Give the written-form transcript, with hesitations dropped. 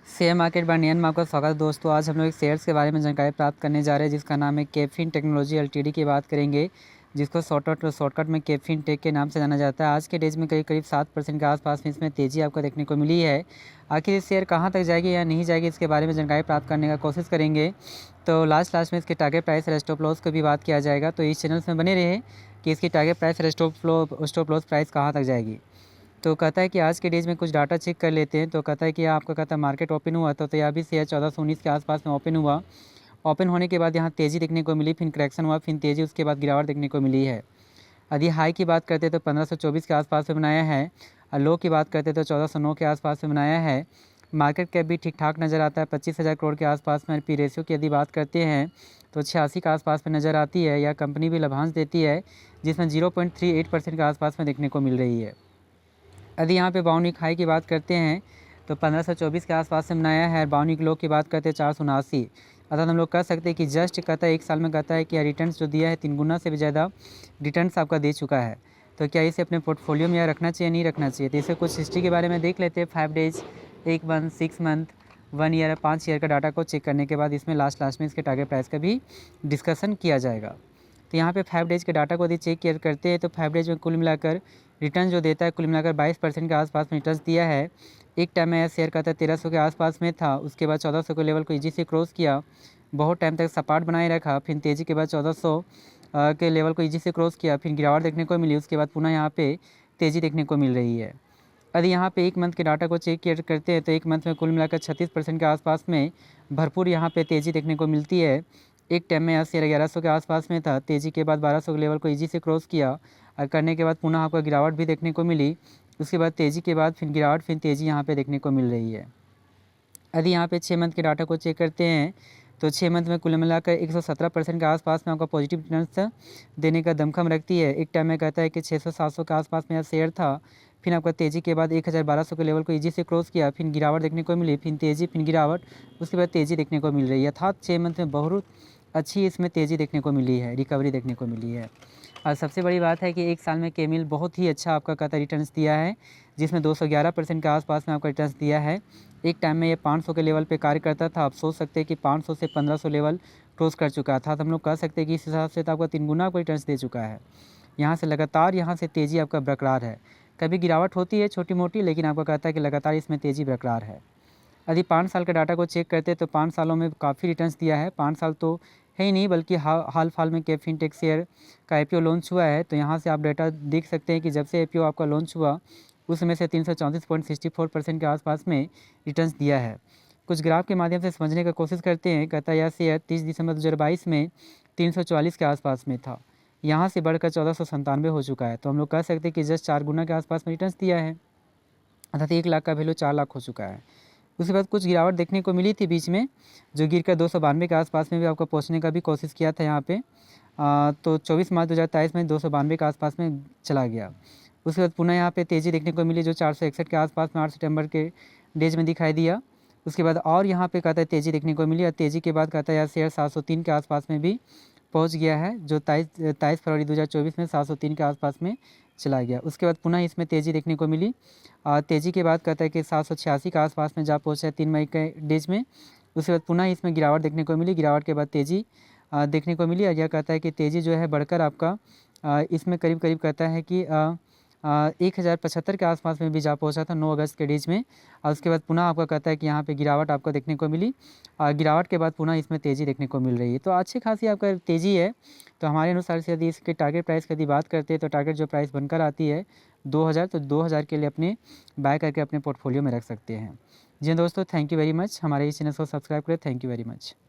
Share market bye नियन में आपका स्वागत है दोस्तों। आज हम लोग एक शेयर्स के बारे में जानकारी प्राप्त करने जा रहे हैं जिसका नाम है कैफीन टेक्नोलॉजी एलटीडी की बात करेंगे, जिसको शॉर्टकट में कैफीन टेक के नाम से जाना जाता है। आज के डेज में करीब 7% के आसपास में इसमें तेज़ी आपको देखने को मिली है। आखिर शेयर कहाँ तक जाएगी या नहीं जाएगी, इसके बारे में जानकारी प्राप्त करने का कोशिश करेंगे। तो लास्ट में इसके टारगेट प्राइस और स्टॉप लॉस को भी बात किया जाएगा। तो इस चैनल में बने रहे कि इसकी टारगेट प्राइस और स्टॉप लॉस प्राइस कहाँ तक जाएगी। तो कहता है कि आज के डेज में कुछ डाटा चेक कर लेते हैं। तो कहता है कि आपका कहता है मार्केट ओपन हुआ तो यहाँ भी शेयर 1419 के आसपास में ओपन हुआ। ओपन होने के बाद यहाँ तेज़ी देखने को मिली, फिर करेक्शन हुआ, फिर तेज़ी, उसके बाद गिरावट देखने को मिली है। यदि हाई की बात करते तो 1524 के आसपास में बनाया है और लो की बात करते तो 1409 के आसपास में बनाया है। मार्केट कैप भी ठीक ठाक नज़र आता है, 25,000 करोड़ के आसपास में। पी रेशियो की यदि बात करते हैं तो 86 के आसपास में नज़र आती है। यह कंपनी भी लाभांश देती है जिसमें 0.38% के आसपास में देखने को मिल रही है। यदि यहाँ पे बाउनिक हाई की बात करते हैं तो 1524 के आसपास से बनाया है। बाउनिक लो की बात करते हैं 479। अर्थात हम लोग कह सकते हैं कि जस्ट कहता है एक साल में कहता है कि रिटर्न्स जो दिया है 3 गुना से भी ज़्यादा रिटर्न्स आपका दे चुका है। तो क्या इसे अपने पोर्टफोलियो में या रखना चाहिए नहीं रखना चाहिए, तो इसे कुछ हिस्ट्री के बारे में देख लेते हैं। 5 days, 1 month, 6 month, 1 year, 5 year का डाटा को चेक करने के बाद इसमें लास्ट में इसके टारगेट प्राइस का भी डिस्कशन किया जाएगा। तो यहाँ पे 5 डेज के डाटा को यदि चेक केयर करते हैं तो 5 डेज में कुल मिलाकर रिटर्न जो देता है कुल मिलाकर 22% के आसपास में रिटर्न दिया है। एक टाइम में यह शेयर कहता है 1300 के आसपास में था, उसके बाद 1400 के लेवल को ईजी से क्रॉस किया, बहुत टाइम तक सपाट बनाए रखा, फिर तेज़ी के बाद 1400 के लेवल को ईजी से क्रॉस किया, फिर गिरावट देखने को मिली, उसके बाद पुनः यहाँ पे तेज़ी देखने को मिल रही है। यदि यहाँ पे 1 मंथ के डाटा को चेक केयर करते हैं तो 1 मंथ में कुल मिलाकर 36% के आसपास में भरपूर यहाँ पे तेज़ी देखने को मिलती है। एक टाइम में यह शेयर 1100 के आसपास में था, तेज़ी के बाद 1200 के लेवल को ईजी से क्रॉस किया और करने के बाद पुनः आपका गिरावट भी देखने को मिली, उसके बाद तेज़ी के बाद फिर गिरावट, फिर तेज़ी यहाँ पे देखने को मिल रही है। यदि यहाँ पे 6 मंथ के डाटा को चेक करते हैं तो 6 मंथ में कुल मिलाकर 117% के आसपास में आपका पॉजिटिव रिटर्न्स देने का दमखम रखती है। एक टाइम में कहता है कि 600-700 के आसपास में यह शेयर था, फिर आपका तेज़ी के बाद 1000-1200 के लेवल को ईजी से क्रॉस किया, फिर गिरावट देखने को मिली, फिर तेज़ी, फिर गिरावट, उसके बाद तेज़ी देखने को मिल रही है। अर्थात 6 मंथ में बहुत अच्छी इसमें तेज़ी देखने को मिली है, रिकवरी देखने को मिली है। और सबसे बड़ी बात है कि एक साल में केमिल बहुत ही अच्छा आपका कहता रिटर्न्स दिया है, जिसमें 211% के आसपास में आपका रिटर्न्स दिया है। एक टाइम में ये 500 के लेवल पे कार्य करता था, आप सोच सकते हैं कि 500 से 1500 लेवल क्रॉस कर चुका था। तो हम लोग कह सकते हैं कि इस हिसाब से तो आपका 3 गुना आपको रिटर्न्स दे चुका है। यहाँ से लगातार यहाँ से तेज़ी आपका बरकरार है, कभी गिरावट होती है छोटी मोटी, लेकिन आपका कहता है कि लगातार इसमें तेज़ी बरकरार है। यदि 5 साल का डाटा को चेक करते हैं तो 5 सालों में काफ़ी रिटर्न्स दिया है। 5 साल तो है ही नहीं, बल्कि हाल फिलहाल में कैफीन टेक शेयर का आईपीओ लॉन्च हुआ है। तो यहाँ से आप डाटा देख सकते हैं कि जब से आईपीओ आपका लॉन्च हुआ उस समय से 334.64% के आसपास में रिटर्न्स दिया है। कुछ ग्राफ के माध्यम से समझने का कोशिश करते हैं। कहता है यह शेयर 30 दिसंबर 2022 में 344 के आसपास में था, यहाँ से बढ़कर 1497 हो चुका है। तो हम लोग कह सकते हैं कि जस्ट 4 गुना के आसपास में रिटर्न्स दिया है, अर्थात 1 लाख का वैल्यू 4 लाख हो चुका है। उसके बाद कुछ गिरावट देखने को मिली थी बीच में, जो गिरकर 292 के आसपास में भी आपको पहुंचने का भी कोशिश किया था यहाँ पे। तो 24 मार्च 2023 में 292 के आसपास में चला गया। उसके बाद पुनः यहाँ पे तेज़ी देखने को मिली, जो 461 के आसपास में 8 सितंबर के डेज में दिखाई दिया। उसके बाद और यहाँ पे कहता है तेज़ी देखने को मिली, और तेज़ी के बाद कहता है यह शेयर 703 के आसपास में भी पहुँच गया है, जो 23 फरवरी 2024 में 703 के आसपास में चला गया। उसके बाद पुनः इसमें तेज़ी देखने को मिली, तेज़ी के बाद कहता है कि 786 के आसपास में जा पहुँचा है 3 मई के डेज में। उसके बाद पुनः इसमें गिरावट देखने को मिली, गिरावट के बाद तेज़ी देखने को मिली, और यह कहता है कि तेज़ी जो है बढ़कर आपका इसमें करीब कहता है कि 1075 के आसपास में भी जा पहुंचा था 9 अगस्त के डेज में। और उसके बाद पुनः आपका कहता है कि यहाँ पे गिरावट आपको देखने को मिली, और गिरावट के बाद पुनः इसमें तेज़ी देखने को मिल रही है। तो अच्छी खासी आपका तेज़ी है। तो हमारे अनुसार से यदि इसके टारगेट प्राइस की यदि बात करते हैं तो टारगेट जो प्राइस बनकर आती है 2000, तो 2000 के लिए अपने बाय करके अपने पोर्टफोलियो में रख सकते हैं। जी दोस्तों, थैंक यू वेरी मच। हमारे इस चैनल को सब्सक्राइब करें। Thank you very much.